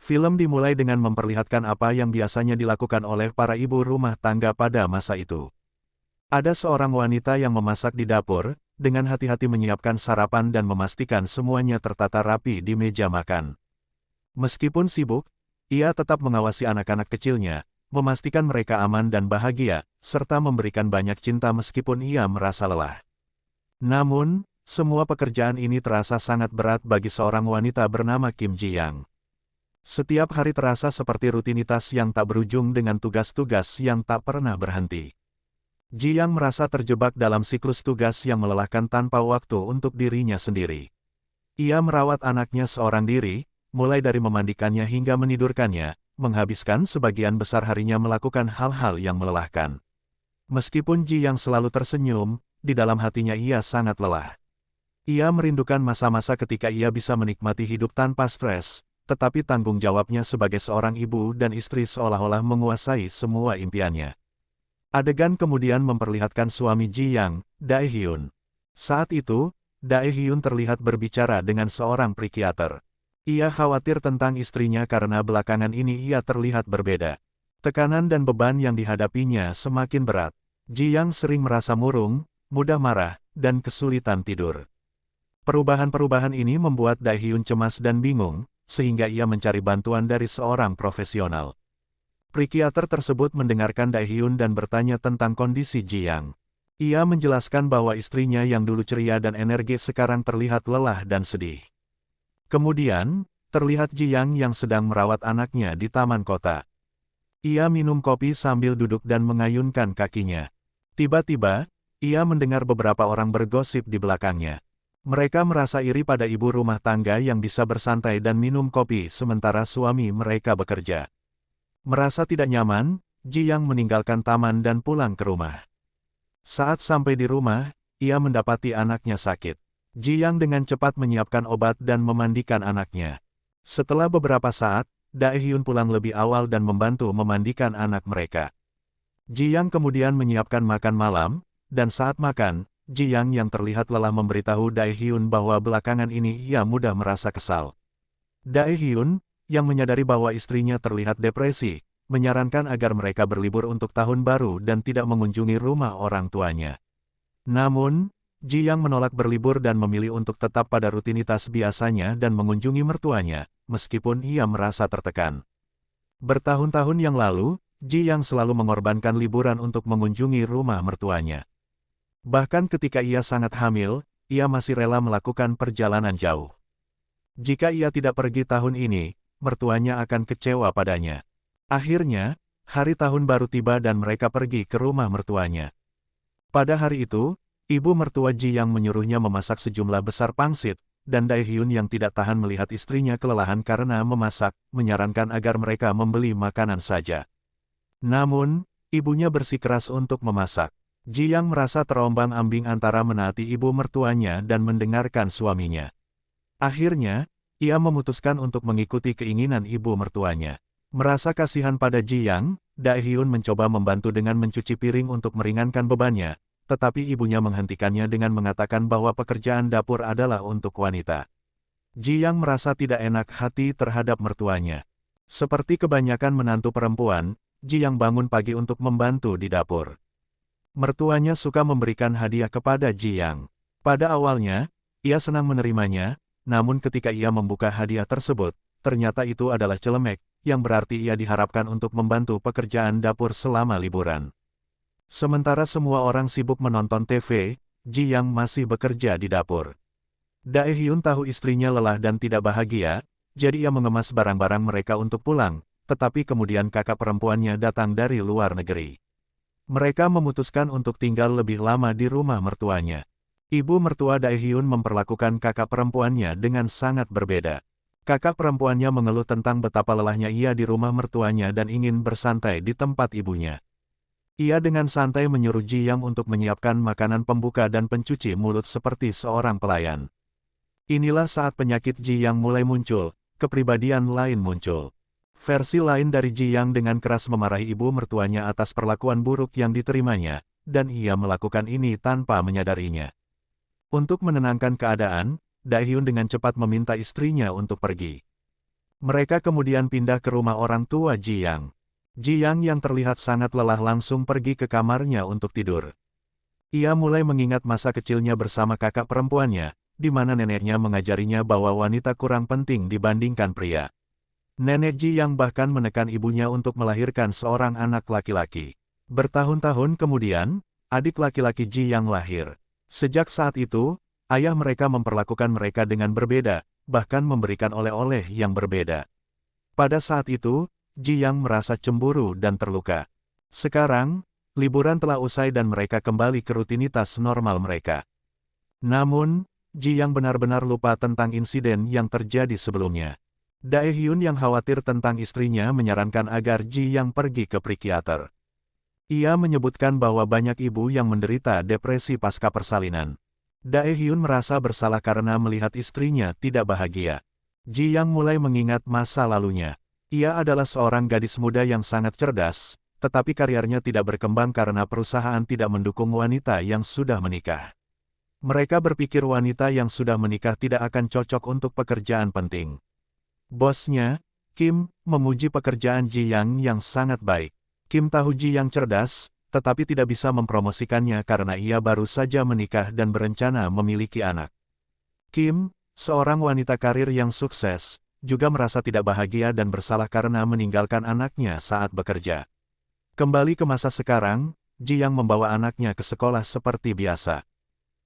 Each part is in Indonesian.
Film dimulai dengan memperlihatkan apa yang biasanya dilakukan oleh para ibu rumah tangga pada masa itu. Ada seorang wanita yang memasak di dapur, dengan hati-hati menyiapkan sarapan dan memastikan semuanya tertata rapi di meja makan. Meskipun sibuk, ia tetap mengawasi anak-anak kecilnya, memastikan mereka aman dan bahagia, serta memberikan banyak cinta meskipun ia merasa lelah. Namun, semua pekerjaan ini terasa sangat berat bagi seorang wanita bernama Kim Ji-yang. Setiap hari terasa seperti rutinitas yang tak berujung dengan tugas-tugas yang tak pernah berhenti. Ji-yang merasa terjebak dalam siklus tugas yang melelahkan tanpa waktu untuk dirinya sendiri. Ia merawat anaknya seorang diri, mulai dari memandikannya hingga menidurkannya, menghabiskan sebagian besar harinya melakukan hal-hal yang melelahkan. Meskipun Ji-yang selalu tersenyum, di dalam hatinya ia sangat lelah. Ia merindukan masa-masa ketika ia bisa menikmati hidup tanpa stres, tetapi tanggung jawabnya sebagai seorang ibu dan istri seolah-olah menguasai semua impiannya. Adegan kemudian memperlihatkan suami Ji-yang, Dae-hyun. Saat itu, Dae-hyun terlihat berbicara dengan seorang psikiater. Ia khawatir tentang istrinya karena belakangan ini ia terlihat berbeda. Tekanan dan beban yang dihadapinya semakin berat. Ji-yang sering merasa murung, mudah marah, dan kesulitan tidur. Perubahan-perubahan ini membuat Dae-hyun cemas dan bingung, sehingga ia mencari bantuan dari seorang profesional. Psikiater tersebut mendengarkan Dae-hyun dan bertanya tentang kondisi Ji-yang. Ia menjelaskan bahwa istrinya yang dulu ceria dan energik sekarang terlihat lelah dan sedih. Kemudian, terlihat Ji-yang yang sedang merawat anaknya di taman kota. Ia minum kopi sambil duduk dan mengayunkan kakinya. Tiba-tiba, ia mendengar beberapa orang bergosip di belakangnya. Mereka merasa iri pada ibu rumah tangga yang bisa bersantai dan minum kopi sementara suami mereka bekerja. Merasa tidak nyaman, Ji-yang meninggalkan taman dan pulang ke rumah. Saat sampai di rumah, ia mendapati anaknya sakit. Ji-yang dengan cepat menyiapkan obat dan memandikan anaknya. Setelah beberapa saat, Dae-hyun pulang lebih awal dan membantu memandikan anak mereka. Ji-yang kemudian menyiapkan makan malam, dan saat makan, Ji-yang yang terlihat lelah memberitahu Dae-hyun bahwa belakangan ini ia mudah merasa kesal. Dae-hyun, yang menyadari bahwa istrinya terlihat depresi, menyarankan agar mereka berlibur untuk tahun baru dan tidak mengunjungi rumah orang tuanya. Namun, Ji-yang menolak berlibur dan memilih untuk tetap pada rutinitas biasanya dan mengunjungi mertuanya, meskipun ia merasa tertekan. Bertahun-tahun yang lalu, Ji-yang selalu mengorbankan liburan untuk mengunjungi rumah mertuanya. Bahkan ketika ia sangat hamil, ia masih rela melakukan perjalanan jauh. Jika ia tidak pergi tahun ini, mertuanya akan kecewa padanya. Akhirnya, hari tahun baru tiba dan mereka pergi ke rumah mertuanya. Pada hari itu, ibu mertua Ji-yang menyuruhnya memasak sejumlah besar pangsit, dan Dae-hyun yang tidak tahan melihat istrinya kelelahan karena memasak, menyarankan agar mereka membeli makanan saja. Namun, ibunya bersikeras untuk memasak. Ji-yang merasa terombang-ambing antara menaati ibu mertuanya dan mendengarkan suaminya. Akhirnya, ia memutuskan untuk mengikuti keinginan ibu mertuanya. Merasa kasihan pada Ji-yang, Dae-hyun mencoba membantu dengan mencuci piring untuk meringankan bebannya, tetapi ibunya menghentikannya dengan mengatakan bahwa pekerjaan dapur adalah untuk wanita. Ji-yang merasa tidak enak hati terhadap mertuanya. Seperti kebanyakan menantu perempuan, Ji-yang bangun pagi untuk membantu di dapur. Mertuanya suka memberikan hadiah kepada Ji-yang. Pada awalnya, ia senang menerimanya, namun ketika ia membuka hadiah tersebut, ternyata itu adalah celemek, yang berarti ia diharapkan untuk membantu pekerjaan dapur selama liburan. Sementara semua orang sibuk menonton TV, Ji-yang masih bekerja di dapur. Dae-hyun tahu istrinya lelah dan tidak bahagia, jadi ia mengemas barang-barang mereka untuk pulang, tetapi kemudian kakak perempuannya datang dari luar negeri. Mereka memutuskan untuk tinggal lebih lama di rumah mertuanya. Ibu mertua Dae-hyun memperlakukan kakak perempuannya dengan sangat berbeda. Kakak perempuannya mengeluh tentang betapa lelahnya ia di rumah mertuanya dan ingin bersantai di tempat ibunya. Ia dengan santai menyuruh Ji-yang untuk menyiapkan makanan pembuka dan pencuci mulut seperti seorang pelayan. Inilah saat penyakit Ji-yang mulai muncul, kepribadian lain muncul. Versi lain dari Ji-yang dengan keras memarahi ibu mertuanya atas perlakuan buruk yang diterimanya, dan ia melakukan ini tanpa menyadarinya. Untuk menenangkan keadaan, Dae-hyun dengan cepat meminta istrinya untuk pergi. Mereka kemudian pindah ke rumah orang tua Ji Yang. Ji Yang yang terlihat sangat lelah langsung pergi ke kamarnya untuk tidur. Ia mulai mengingat masa kecilnya bersama kakak perempuannya, di mana neneknya mengajarinya bahwa wanita kurang penting dibandingkan pria. Nenek Ji Yang bahkan menekan ibunya untuk melahirkan seorang anak laki-laki. Bertahun-tahun kemudian, adik laki-laki Ji Yang lahir. Sejak saat itu, ayah mereka memperlakukan mereka dengan berbeda, bahkan memberikan oleh-oleh yang berbeda. Pada saat itu, Ji Yang merasa cemburu dan terluka. Sekarang, liburan telah usai dan mereka kembali ke rutinitas normal mereka. Namun, Ji Yang benar-benar lupa tentang insiden yang terjadi sebelumnya. Dae Hyun yang khawatir tentang istrinya menyarankan agar Ji Yang pergi ke psikiater. Ia menyebutkan bahwa banyak ibu yang menderita depresi pasca persalinan. Dae Hyun merasa bersalah karena melihat istrinya tidak bahagia. Ji Yang mulai mengingat masa lalunya. Ia adalah seorang gadis muda yang sangat cerdas, tetapi karirnya tidak berkembang karena perusahaan tidak mendukung wanita yang sudah menikah. Mereka berpikir wanita yang sudah menikah tidak akan cocok untuk pekerjaan penting. Bosnya, Kim, memuji pekerjaan Ji Yang yang sangat baik. Kim tahu Ji Yang cerdas, tetapi tidak bisa mempromosikannya karena ia baru saja menikah dan berencana memiliki anak. Kim, seorang wanita karir yang sukses, juga merasa tidak bahagia dan bersalah karena meninggalkan anaknya saat bekerja. Kembali ke masa sekarang, Ji Yang membawa anaknya ke sekolah seperti biasa.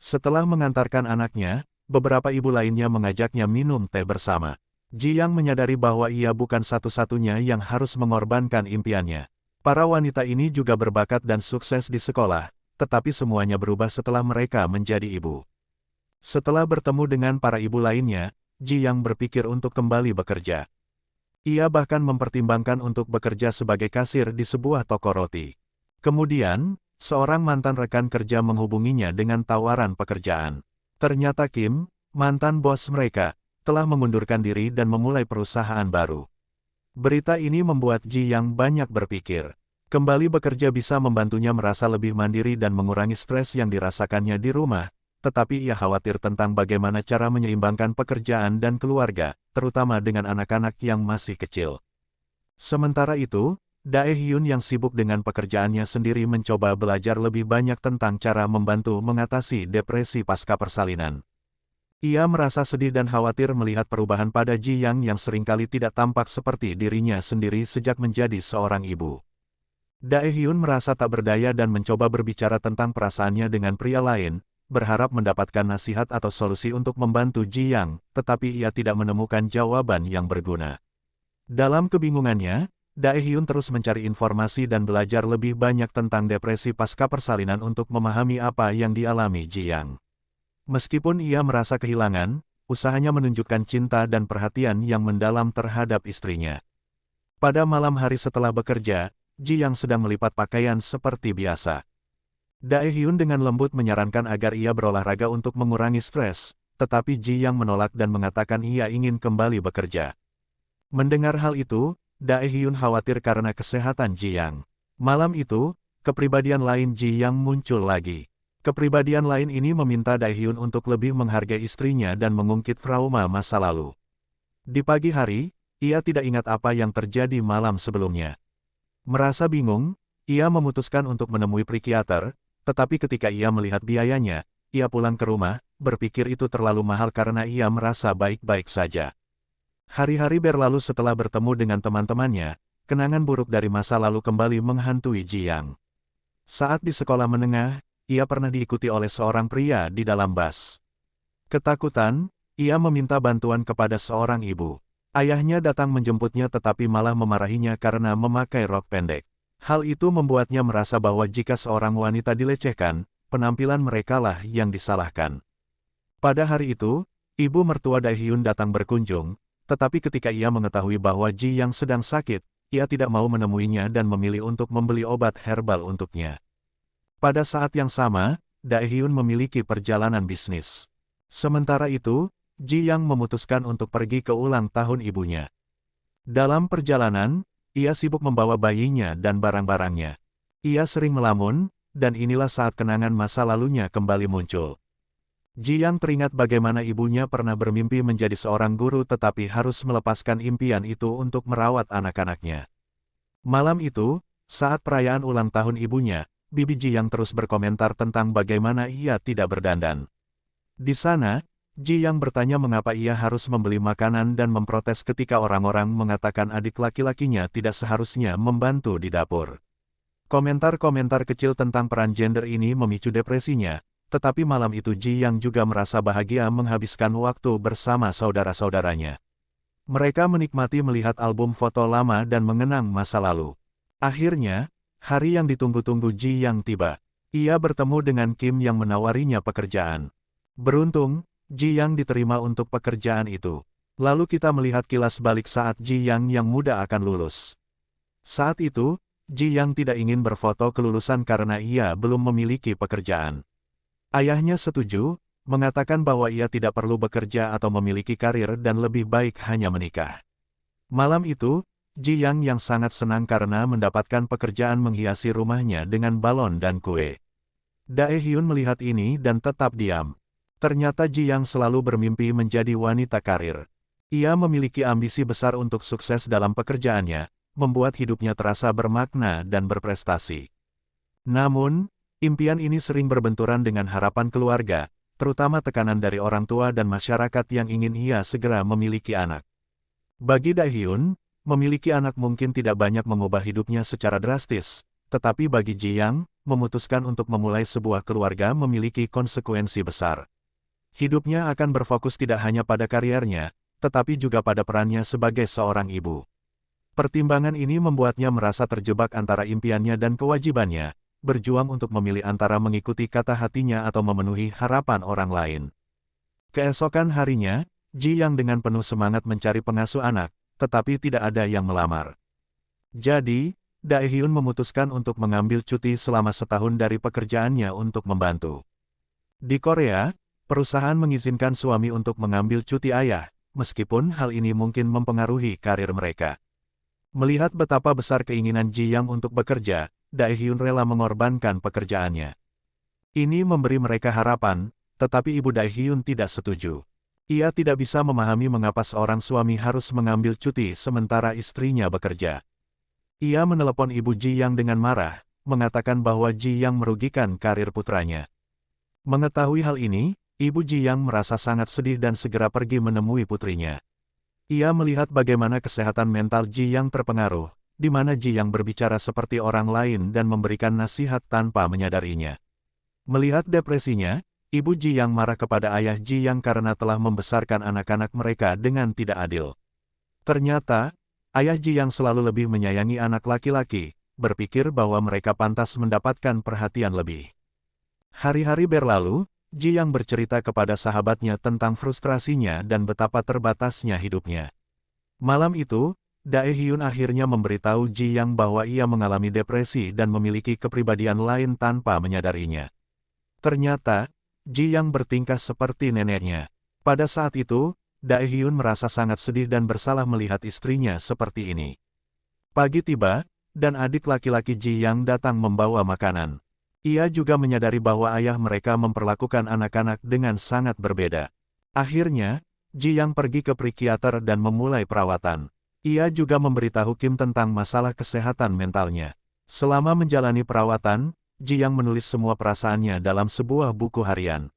Setelah mengantarkan anaknya, beberapa ibu lainnya mengajaknya minum teh bersama. Ji Yang menyadari bahwa ia bukan satu-satunya yang harus mengorbankan impiannya. Para wanita ini juga berbakat dan sukses di sekolah, tetapi semuanya berubah setelah mereka menjadi ibu. Setelah bertemu dengan para ibu lainnya, Ji Yang berpikir untuk kembali bekerja. Ia bahkan mempertimbangkan untuk bekerja sebagai kasir di sebuah toko roti. Kemudian, seorang mantan rekan kerja menghubunginya dengan tawaran pekerjaan. Ternyata Kim, mantan bos mereka, telah mengundurkan diri dan memulai perusahaan baru. Berita ini membuat Ji Yang banyak berpikir. Kembali bekerja bisa membantunya merasa lebih mandiri dan mengurangi stres yang dirasakannya di rumah, tetapi ia khawatir tentang bagaimana cara menyeimbangkan pekerjaan dan keluarga, terutama dengan anak-anak yang masih kecil. Sementara itu, Dae Hyun yang sibuk dengan pekerjaannya sendiri mencoba belajar lebih banyak tentang cara membantu mengatasi depresi pasca persalinan. Ia merasa sedih dan khawatir melihat perubahan pada Ji Yang yang seringkali tidak tampak seperti dirinya sendiri sejak menjadi seorang ibu. Dae Hyun merasa tak berdaya dan mencoba berbicara tentang perasaannya dengan pria lain, berharap mendapatkan nasihat atau solusi untuk membantu Ji Yang, tetapi ia tidak menemukan jawaban yang berguna. Dalam kebingungannya, Dae Hyun terus mencari informasi dan belajar lebih banyak tentang depresi pasca persalinan untuk memahami apa yang dialami Ji Yang. Meskipun ia merasa kehilangan, usahanya menunjukkan cinta dan perhatian yang mendalam terhadap istrinya. Pada malam hari setelah bekerja, Ji Yang sedang melipat pakaian seperti biasa. Dae Hyun dengan lembut menyarankan agar ia berolahraga untuk mengurangi stres, tetapi Ji Yang menolak dan mengatakan ia ingin kembali bekerja. Mendengar hal itu, Dae Hyun khawatir karena kesehatan Ji Yang. Malam itu, kepribadian lain Ji Yang muncul lagi. Kepribadian lain ini meminta Dae Hyun untuk lebih menghargai istrinya dan mengungkit trauma masa lalu. Di pagi hari, ia tidak ingat apa yang terjadi malam sebelumnya. Merasa bingung, ia memutuskan untuk menemui psikiater, tetapi ketika ia melihat biayanya, ia pulang ke rumah, berpikir itu terlalu mahal karena ia merasa baik-baik saja. Hari-hari berlalu setelah bertemu dengan teman-temannya, kenangan buruk dari masa lalu kembali menghantui Ji Yang. Saat di sekolah menengah, ia pernah diikuti oleh seorang pria di dalam bus. Ketakutan, ia meminta bantuan kepada seorang ibu. Ayahnya datang menjemputnya tetapi malah memarahinya karena memakai rok pendek. Hal itu membuatnya merasa bahwa jika seorang wanita dilecehkan, penampilan merekalah yang disalahkan. Pada hari itu, ibu mertua Dae Hyun datang berkunjung, tetapi ketika ia mengetahui bahwa Ji Yang sedang sakit, ia tidak mau menemuinya dan memilih untuk membeli obat herbal untuknya. Pada saat yang sama, Dae Hyun memiliki perjalanan bisnis. Sementara itu, Ji Yang memutuskan untuk pergi ke ulang tahun ibunya. Dalam perjalanan, ia sibuk membawa bayinya dan barang-barangnya. Ia sering melamun, dan inilah saat kenangan masa lalunya kembali muncul. Ji Yang teringat bagaimana ibunya pernah bermimpi menjadi seorang guru tetapi harus melepaskan impian itu untuk merawat anak-anaknya. Malam itu, saat perayaan ulang tahun ibunya, Bibi Ji Yang terus berkomentar tentang bagaimana ia tidak berdandan. Di sana, Ji Yang bertanya mengapa ia harus membeli makanan dan memprotes ketika orang-orang mengatakan adik laki-lakinya tidak seharusnya membantu di dapur. Komentar-komentar kecil tentang peran gender ini memicu depresinya, tetapi malam itu Ji Yang juga merasa bahagia menghabiskan waktu bersama saudara-saudaranya. Mereka menikmati melihat album foto lama dan mengenang masa lalu. Akhirnya, hari yang ditunggu-tunggu Ji Yang tiba. Ia bertemu dengan Kim yang menawarinya pekerjaan. Beruntung, Ji Yang diterima untuk pekerjaan itu. Lalu kita melihat kilas balik saat Ji Yang yang muda akan lulus. Saat itu, Ji Yang tidak ingin berfoto kelulusan karena ia belum memiliki pekerjaan. Ayahnya setuju, mengatakan bahwa ia tidak perlu bekerja atau memiliki karir dan lebih baik hanya menikah. Malam itu, Ji Yang yang sangat senang karena mendapatkan pekerjaan menghiasi rumahnya dengan balon dan kue. Dae Hyun melihat ini dan tetap diam. Ternyata Ji Yang selalu bermimpi menjadi wanita karir. Ia memiliki ambisi besar untuk sukses dalam pekerjaannya, membuat hidupnya terasa bermakna dan berprestasi. Namun, impian ini sering berbenturan dengan harapan keluarga, terutama tekanan dari orang tua dan masyarakat yang ingin ia segera memiliki anak. Bagi Dae Hyun, memiliki anak mungkin tidak banyak mengubah hidupnya secara drastis, tetapi bagi Ji Yang, memutuskan untuk memulai sebuah keluarga memiliki konsekuensi besar. Hidupnya akan berfokus tidak hanya pada kariernya, tetapi juga pada perannya sebagai seorang ibu. Pertimbangan ini membuatnya merasa terjebak antara impiannya dan kewajibannya, berjuang untuk memilih antara mengikuti kata hatinya atau memenuhi harapan orang lain. Keesokan harinya, Ji Yang dengan penuh semangat mencari pengasuh anak, tetapi tidak ada yang melamar. Jadi, Dae Hyun memutuskan untuk mengambil cuti selama setahun dari pekerjaannya untuk membantu. Di Korea, perusahaan mengizinkan suami untuk mengambil cuti ayah, meskipun hal ini mungkin mempengaruhi karir mereka. Melihat betapa besar keinginan Ji Yang untuk bekerja, Dae Hyun rela mengorbankan pekerjaannya. Ini memberi mereka harapan, tetapi ibu Dae Hyun tidak setuju. Ia tidak bisa memahami mengapa seorang suami harus mengambil cuti sementara istrinya bekerja. Ia menelepon ibu Ji Yang dengan marah, mengatakan bahwa Ji Yang merugikan karir putranya. Mengetahui hal ini, Ibu Ji Yang merasa sangat sedih dan segera pergi menemui putrinya. Ia melihat bagaimana kesehatan mental Ji Yang terpengaruh, di mana Ji Yang berbicara seperti orang lain dan memberikan nasihat tanpa menyadarinya. Melihat depresinya, Ibu Ji Yang marah kepada ayah Ji Yang karena telah membesarkan anak-anak mereka dengan tidak adil. Ternyata, ayah Ji Yang selalu lebih menyayangi anak laki-laki, berpikir bahwa mereka pantas mendapatkan perhatian lebih. Hari-hari berlalu, Ji Yang bercerita kepada sahabatnya tentang frustrasinya dan betapa terbatasnya hidupnya. Malam itu, Dae Hyun akhirnya memberitahu Ji Yang bahwa ia mengalami depresi dan memiliki kepribadian lain tanpa menyadarinya. Ternyata, Ji Yang bertingkah seperti neneknya. Pada saat itu, Dae Hyun merasa sangat sedih dan bersalah melihat istrinya seperti ini. Pagi tiba, dan adik laki-laki Ji Yang datang membawa makanan. Ia juga menyadari bahwa ayah mereka memperlakukan anak-anak dengan sangat berbeda. Akhirnya, Ji Yang pergi ke psikiater dan memulai perawatan. Ia juga memberitahu Kim tentang masalah kesehatan mentalnya. Selama menjalani perawatan, Ji Yang menulis semua perasaannya dalam sebuah buku harian.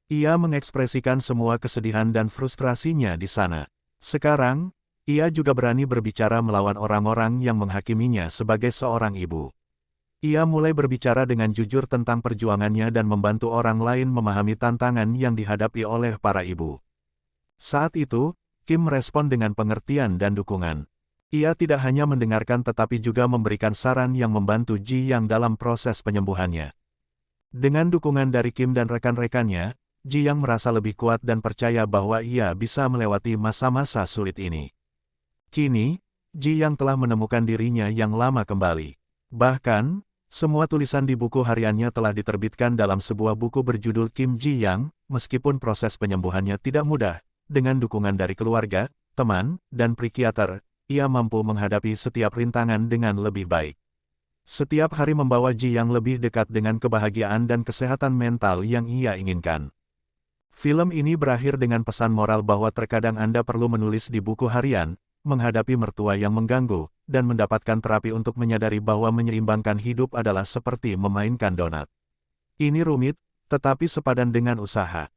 Ia mengekspresikan semua kesedihan dan frustrasinya di sana. Sekarang, ia juga berani berbicara melawan orang-orang yang menghakiminya sebagai seorang ibu. Ia mulai berbicara dengan jujur tentang perjuangannya dan membantu orang lain memahami tantangan yang dihadapi oleh para ibu. Saat itu, Kim merespon dengan pengertian dan dukungan. Ia tidak hanya mendengarkan tetapi juga memberikan saran yang membantu Ji Yang dalam proses penyembuhannya. Dengan dukungan dari Kim dan rekan-rekannya, Ji Yang merasa lebih kuat dan percaya bahwa ia bisa melewati masa-masa sulit ini. Kini, Ji Yang telah menemukan dirinya yang lama kembali. Bahkan, semua tulisan di buku hariannya telah diterbitkan dalam sebuah buku berjudul Kim Ji Yang, meskipun proses penyembuhannya tidak mudah. Dengan dukungan dari keluarga, teman, dan psikiater, ia mampu menghadapi setiap rintangan dengan lebih baik. Setiap hari membawa Ji Yang lebih dekat dengan kebahagiaan dan kesehatan mental yang ia inginkan. Film ini berakhir dengan pesan moral bahwa terkadang Anda perlu menulis di buku harian, menghadapi mertua yang mengganggu, dan mendapatkan terapi untuk menyadari bahwa menyeimbangkan hidup adalah seperti memainkan donat. Ini rumit, tetapi sepadan dengan usaha.